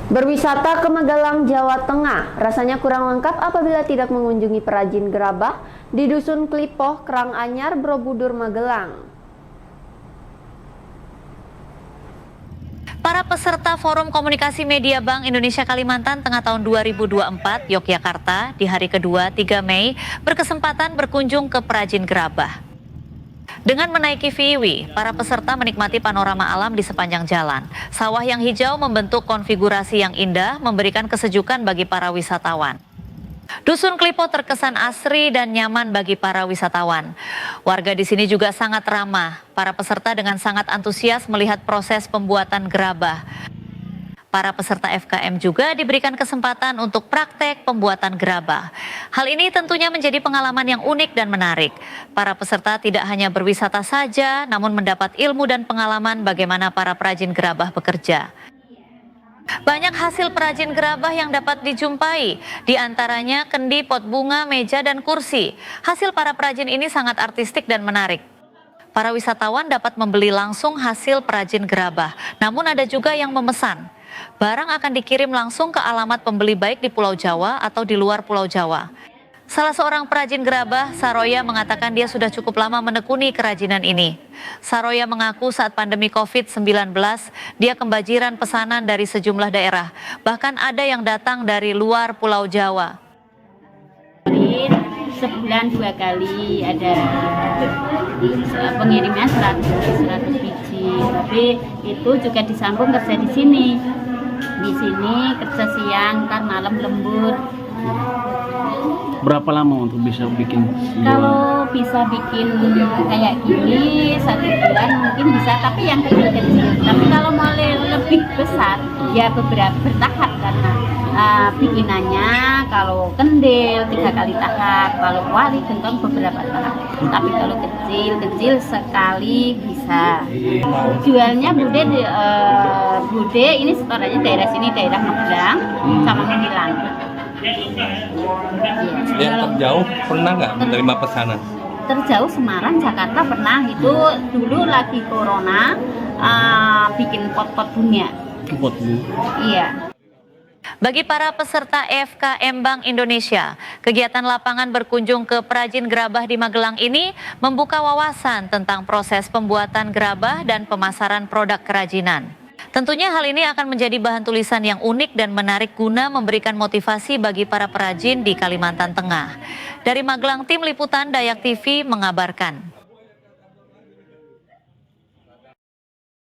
Berwisata ke Magelang, Jawa Tengah rasanya kurang lengkap apabila tidak mengunjungi perajin gerabah di Dusun Klipoh, Karanganyar, Borobudur, Magelang. Para peserta Forum Komunikasi Media Bank Indonesia Kalimantan Tengah tahun 2024 Yogyakarta di hari kedua 3 Mei berkesempatan berkunjung ke perajin gerabah. Dengan menaiki VW, para peserta menikmati panorama alam di sepanjang jalan. Sawah yang hijau membentuk konfigurasi yang indah, memberikan kesejukan bagi para wisatawan. Dusun Klipoh terkesan asri dan nyaman bagi para wisatawan. Warga di sini juga sangat ramah. Para peserta dengan sangat antusias melihat proses pembuatan gerabah. Para peserta FKM juga diberikan kesempatan untuk praktek pembuatan gerabah. Hal ini tentunya menjadi pengalaman yang unik dan menarik. Para peserta tidak hanya berwisata saja, namun mendapat ilmu dan pengalaman bagaimana para perajin gerabah bekerja. Banyak hasil perajin gerabah yang dapat dijumpai, di antaranya kendi, pot bunga, meja, dan kursi. Hasil para perajin ini sangat artistik dan menarik. Para wisatawan dapat membeli langsung hasil perajin gerabah, namun ada juga yang memesan. Barang akan dikirim langsung ke alamat pembeli baik di Pulau Jawa atau di luar Pulau Jawa. Salah seorang perajin gerabah, Saroya, mengatakan dia sudah cukup lama menekuni kerajinan ini. Saroya mengaku saat pandemi COVID-19, dia kebanjiran pesanan dari sejumlah daerah. Bahkan ada yang datang dari luar Pulau Jawa. Sebulan 2 kali ada pengirimnya 100 biji, tapi itu juga disambung kerja di sini. Di sini kerja siang, ntar malam lembur. Berapa lama untuk bisa bikin? Kalau bisa bikin kayak gini 1 bulan mungkin bisa, tapi yang kecil-kecil. Tapi kalau mau lebih besar ya beberapa bertahap karena bikinannya kalau kendil 3 kali tahap, kalau kuali gentong beberapa tahap. Tapi kalau kecil sekali bisa. Jualnya Bude ini setorannya daerah sini, daerah Magelang sama Menilang. Yang terjauh pernah nggak menerima pesanan? Terjauh Semarang, Jakarta pernah. Itu dulu lagi corona, bikin pot-pot bunga. Pot bunga? Iya. Bagi para peserta FKM Bank Indonesia, kegiatan lapangan berkunjung ke perajin gerabah di Magelang ini membuka wawasan tentang proses pembuatan gerabah dan pemasaran produk kerajinan. Tentunya hal ini akan menjadi bahan tulisan yang unik dan menarik guna memberikan motivasi bagi para perajin di Kalimantan Tengah. Dari Magelang, tim liputan Dayak TV mengabarkan.